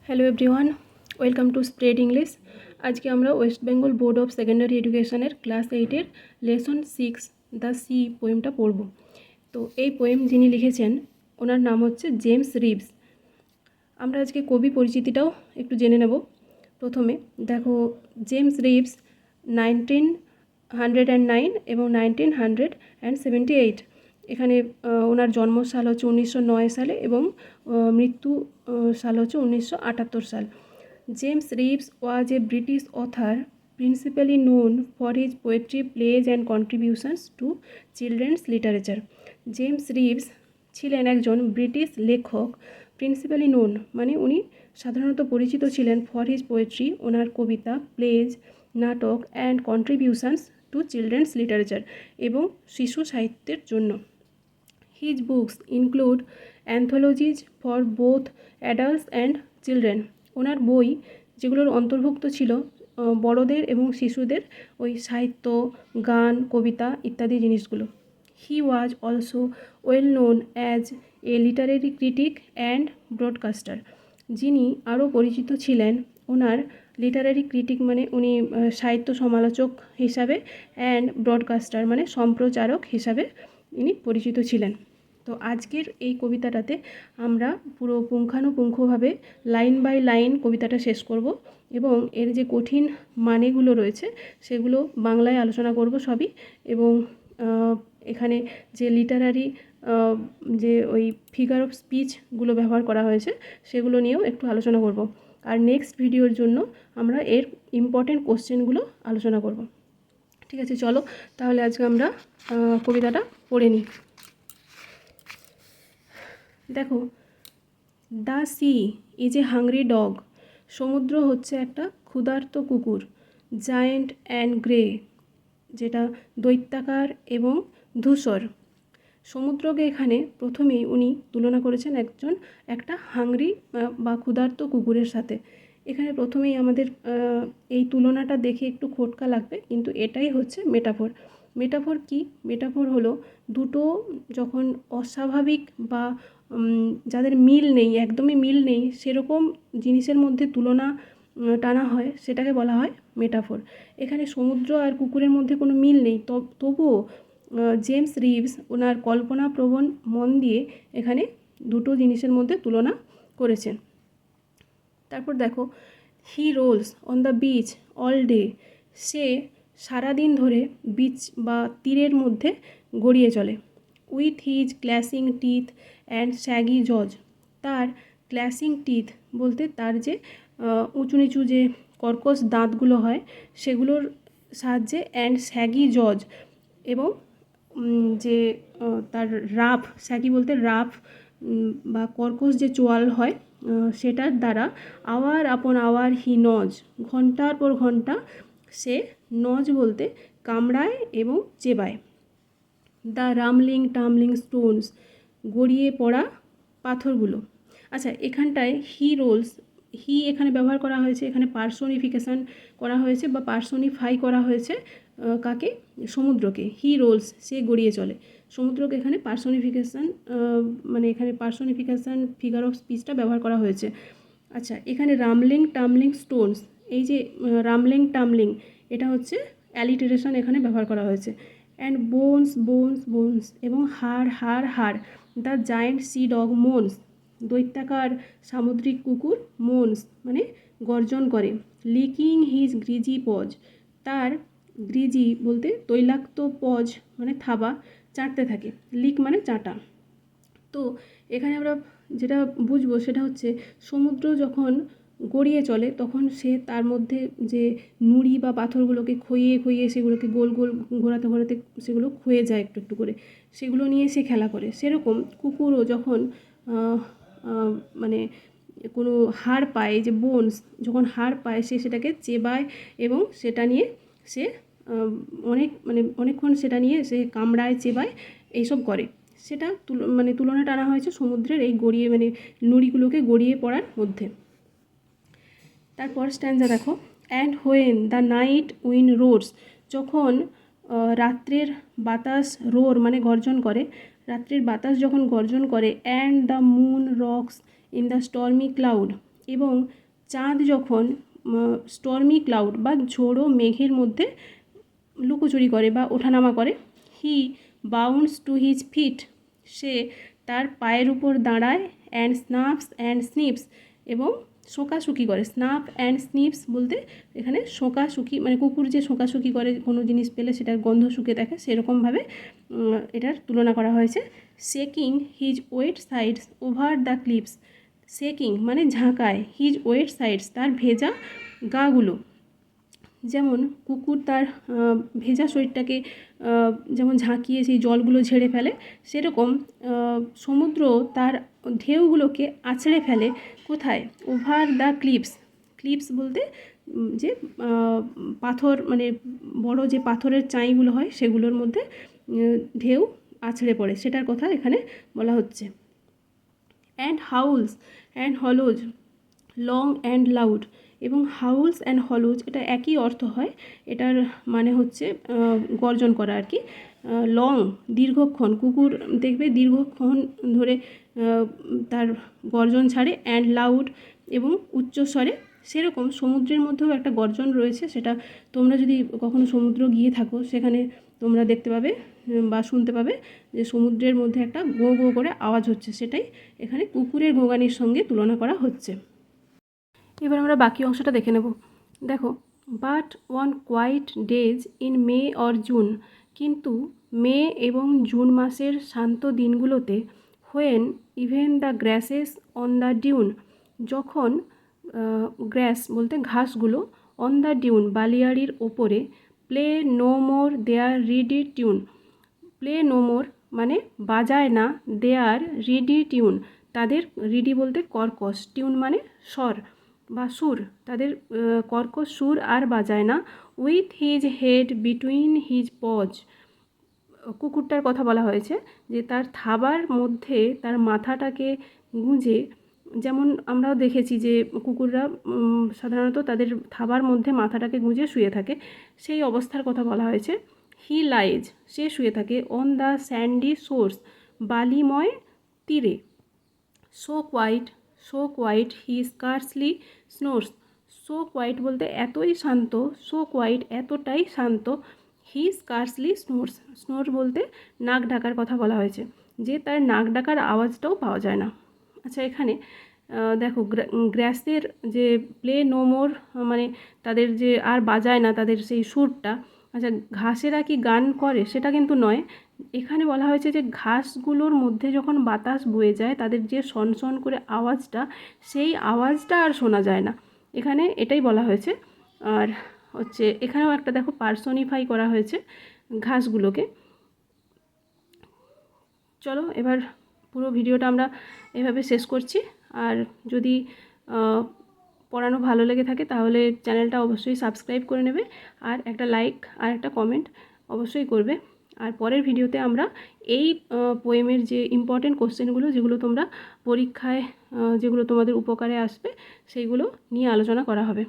Hello everyone, welcome to spread English. আজকে আমরা West Bengal board of secondary এডুকেশনের class 8-এর lesson 6 the sea পোয়েমটা পড়ব। তো এই পোয়েম যিনি লিখেছেন ওনার নাম হচ্ছে জেমস রিভস। আমরা আজকে কবি পরিচিতিটাও একটু জেনে নেব। প্রথমে দেখো, জেমস রিভস 1909 এবং 1978 এখানে ওনার জন্মসাল হচ্ছে 1909 সালে এবং মৃত্যু সাল হচ্ছে 1978 সাল। James Reeves was a British author principally known for his poetry, plays and contributions to children's literature. James Reeves ছিলেন একজন ব্রিটিশ লেখক। প্রিন্সিপালি নোন মানে উনি সাধারণত পরিচিত ছিলেন ফর হিজ পোয়েট্রি, ওনার কবিতা, প্লেজ, নাটক and contributions to children's literature এবং শিশু সাহিত্যের জন্য। His books include anthologies for both adults and children. ওনার বই যেগুলোর অন্তর্ভুক্ত ছিল বড়দের এবং শিশুদের ওই সাহিত্য, গান, কবিতা ইত্যাদি জিনিসগুলো। He was also well known as a literary critic and broadcaster. যিনি আরও পরিচিত ছিলেন ওনার লিটারারি ক্রিটিক মানে উনি সাহিত্য সমালোচক হিসাবে, অ্যান্ড ব্রডকাস্টার মানে সম্প্রচারক হিসাবে ইনি পরিচিত ছিলেন। তো আজকের এই কবিতাটাতে আমরা পুরো পুঙ্খানুপুঙ্খভাবে লাইন বাই লাইন কবিতাটা শেষ করব এবং এর যে কঠিন মানেগুলো রয়েছে সেগুলো বাংলায় আলোচনা করব সবই, এবং এখানে যে লিটারারি যে ওই ফিগার অফ স্পিচগুলো ব্যবহার করা হয়েছে সেগুলো নিয়েও একটু আলোচনা করব। আর নেক্সট ভিডিওর জন্য আমরা এর ইম্পর্টেন্ট কোশ্চেনগুলো আলোচনা করব। ঠিক আছে, চলো তাহলে আজকে আমরা কবিতাটা পড়ে নিই। দেখো, the sea is a hungry dog. সমুদ্র হচ্ছে একটা ক্ষুধার্ত কুকুর। জায়েন্ট অ্যান্ড গ্রে, যেটা দৈত্যাকার এবং ধূসর। সমুদ্রকে এখানে প্রথমেই উনি তুলনা করেছেন একটা হাংরি বা ক্ষুধার্ত কুকুরের সাথে। এখানে প্রথমেই আমাদের এই তুলনাটা দেখে একটু খটকা লাগবে, কিন্তু এটাই হচ্ছে মেটাফোর। মেটাফোর কি? মেটাফোর হলো দুটো যখন অস্বাভাবিক বা যাদের মিল নেই, একদমই মিল নেই, সেরকম জিনিসের মধ্যে তুলনা টানা হয়, সেটাকে বলা হয় মেটাফোর। এখানে সমুদ্র আর কুকুরের মধ্যে কোনো মিল নেই, তবুও জেমস রিভস ওনার কল্পনাপ্রবণ মন দিয়ে এখানে দুটো জিনিসের মধ্যে তুলনা করেছেন। তারপর দেখো, he rolls on the beach all day. সে সারাদিন ধরে বিচ বা তীরের মধ্যে গড়িয়ে চলে। With his clashing teeth and shaggy jaws. তার ক্ল্যাশিং টিথ বলতে তার যে উঁচু নিচু যে কর্কশ দাঁতগুলো হয় সেগুলোর সাহায্যে, অ্যান্ড শ্যাগি জজ এবং যে তার রাফ, শ্যাগি বলতে রাফ বা কর্কশ যে চোয়াল হয় সেটার দ্বারা আওয়ার আপন আওয়ার হি নজ, ঘন্টার পর ঘন্টা সে নজ বলতে কামড়ায় এবং চেবায়। দ্য রামলিং টামলিং স্টোনস, গড়িয়ে পড়া পাথরগুলো। আচ্ছা, এখানটায় হি রোলস, হি এখানে ব্যবহার করা হয়েছে, এখানে পার্সোনিফিকেশান করা হয়েছে বা পার্সোনিফাই করা হয়েছে কাকে? সমুদ্রকে। হি রোলস, সে গড়িয়ে চলে। সমুদ্রকে এখানে পার্সোনিফিকেশান মানে এখানে পার্সোনিফিকেশান ফিগার অফ স্পিচটা ব্যবহার করা হয়েছে। আচ্ছা, এখানে রামলিং টামলিং স্টোনস, এই যে রামলিং টামলিং এটা হচ্ছে অ্যালিটারেশন এখানে ব্যবহার করা হয়েছে। অ্যান্ড বোনস বোনস বোনস এবং হাড় হাড় হাড়। দ্য জায়েন্ট সি ডগ মোনস, দৈত্যাকার সামুদ্রিক কুকুর মোনস মানে গর্জন করে। লিকিং হিজ গ্রিজি পজ, তার গ্রিজি বলতে তৈলাক্ত, পজ মানে থাবা, চাটতে থাকে। লিক মানে চাটা। তো এখানে আমরা যেটা বুঝবো সেটা হচ্ছে সমুদ্র যখন গড়িয়ে চলে তখন সে তার মধ্যে যে নুড়ি বা পাথরগুলোকে ক্ষয়ে ক্ষয়ে সেগুলোকে গোল গোল ঘোরাতে ঘোরাতে সেগুলো ক্ষয়ে যায় একটু একটু করে, সেগুলো নিয়ে সে খেলা করে। সেরকম কুকুরও যখন মানে কোনো হাড় পায়, যে বোনস, যখন হাড় পায় সে সেটাকে চেবায় এবং সেটা নিয়ে সে অনেকক্ষণ সেটা নিয়ে সে কামড়ায়, চেবায়, এইসব করে। সেটা তুলনা টানা হয়েছে সমুদ্রের এই গড়িয়ে নুড়িগুলোকে গড়িয়ে পড়ার মধ্যে। তারপর স্ট্যান্জা দেখো, and when the night wind roars, যখন রাত্রের বাতাস রোর মানে গর্জন করে, রাত্রের বাতাস যখন গর্জন করে। And the moon rocks in the stormy cloud, এবং চাঁদ যখন স্টর্মি ক্লাউড বা ঝোড়ো মেঘের মধ্যে লুকোচুরি করে বা ওঠানামা করে, হি বাউন্ডস টু হিজ ফিট, সে তার পায়ের উপর দাঁড়ায়, অ্যান্ড স্নাপস অ্যান্ড স্নিপস, এবং শোঁকাশুকি করে। স্নাপ অ্যান্ড স্নিপস বলতে এখানে শোঁকাশুকি, মানে কুকুর যে শোঁকাশুকি করে কোনো জিনিস পেলে সেটার গন্ধ শুকে থাকে, সেরকমভাবে এটার তুলনা করা হয়েছে। Shaking his wet sides over the cliffs, shaking মানে ঝাঁকায়, হিজ ওয়েট সাইডস তার ভেজা গাগুলো, যেমন কুকুর তার ভেজা শরীরটাকে যেমন ঝাঁকিয়ে সেই জলগুলো ঝেড়ে ফেলে, সেরকম সমুদ্র তার ঢেউগুলোকে আছড়ে ফেলে কোথায়? Over the clips. ক্লিপস বলতে যে পাথর, মানে বড় যে পাথরের চাঁইগুলো হয় সেগুলোর মধ্যে ঢেউ আছড়ে পড়ে, সেটার কথা এখানে বলা হচ্ছে। And Howl's and hollows long and loud, এবং হাউলস অ্যান্ড হলোজ এটা একই অর্থ হয়, এটার মানে হচ্ছে গর্জন করা আর কি। লং দীর্ঘক্ষণ, কুকুর দেখবে দীর্ঘক্ষণ ধরে তার গর্জন ছাড়ে, অ্যান্ড লাউড এবং উচ্চস্বরে, সেরকম সমুদ্রের মধ্যেও একটা গর্জন রয়েছে, সেটা তোমরা যদি কখনো সমুদ্র গিয়ে থাকো সেখানে তোমরা দেখতে পাবে বা শুনতে পাবে যে সমুদ্রের মধ্যে একটা গো গো করে আওয়াজ হচ্ছে, সেটাই এখানে কুকুরের গোগানির সঙ্গে তুলনা করা হচ্ছে। এবার আমরা বাকি অংশটা দেখে নেব। দেখো, but on quiet days in May or June, কিন্তু মে এবং জুন মাসের শান্ত দিনগুলোতে, when even the grasses on the dune, যখন গ্রাস বলতে ঘাসগুলো, অন দ্য ডিউন বালিয়াড়ির ওপরে, play no more their reedy tune, play no more মানে বাজায় না, দেয়ার রিডি টিউন তাদের, রিডি বলতে কর্কশ, টিউন মানে স্বর বা সুর, তাদের কর্কশ সুর আর বাজায় না, with his head between his paws, কুকুরটার কথা বলা হয়েছে যে তার থাবার মধ্যে তার মাথাটাকে গুঁজে, যেমন আমরাও দেখেছি যে কুকুররা সাধারণত তাদের থাবার মধ্যে মাথাটাকে গুঁজে শুয়ে থাকে, সেই অবস্থার কথা বলা হয়েছে। হি লাইজ সে শুয়ে থাকে, অন দ্য স্যান্ডি সোর্স বালিময় তীরে, সো কোয়াইট হি স্কার্সলি স্নোর্স, সো কোয়াইট বলতে এতই শান্ত, সো কোয়াইট এতটাই শান্ত, হি স্কার্সলি স্নোর্স, স্নোর বলতে নাক ডাকার কথা বলা হয়েছে, যে তার নাক ডাকার আওয়াজটাও পাওয়া যায় না। আচ্ছা, এখানে দেখো গ্রাসের যে প্লে নো মোর মানে তাদের যে আর বাজায় না তাদের সেই সুরটা, আচ্ছা ঘাসেরা কি গান করে সেটা কিন্তু নয়, এখানে বলা হয়েছে যে ঘাসগুলোর মধ্যে যখন বাতাস বয়ে যায় তাদের যে সনসন করে আওয়াজটা, সেই আওয়াজটা আর শোনা যায় না, এখানে এটাই বলা হয়েছে। আর হচ্ছে এখানেও একটা দেখো পার্সনিফাই করা হয়েছে ঘাসগুলোকে। চলো এবার পুরো ভিডিওটা আমরা এভাবে শেষ করছি, আর যদি পড়ানো ভালো লেগে থাকে তাহলে চ্যানেলটা অবশ্যই সাবস্ক্রাইব করে নেবে, আর একটা লাইক আর একটা কমেন্ট অবশ্যই করবে। আর পরের ভিডিওতে আমরা এই পোয়েমের যে ইম্পর্টেন্ট কোশ্চেনগুলো, যেগুলো তোমরা পরীক্ষায় যেগুলো তোমাদের উপকারে আসবে, সেইগুলো নিয়ে আলোচনা করা হবে।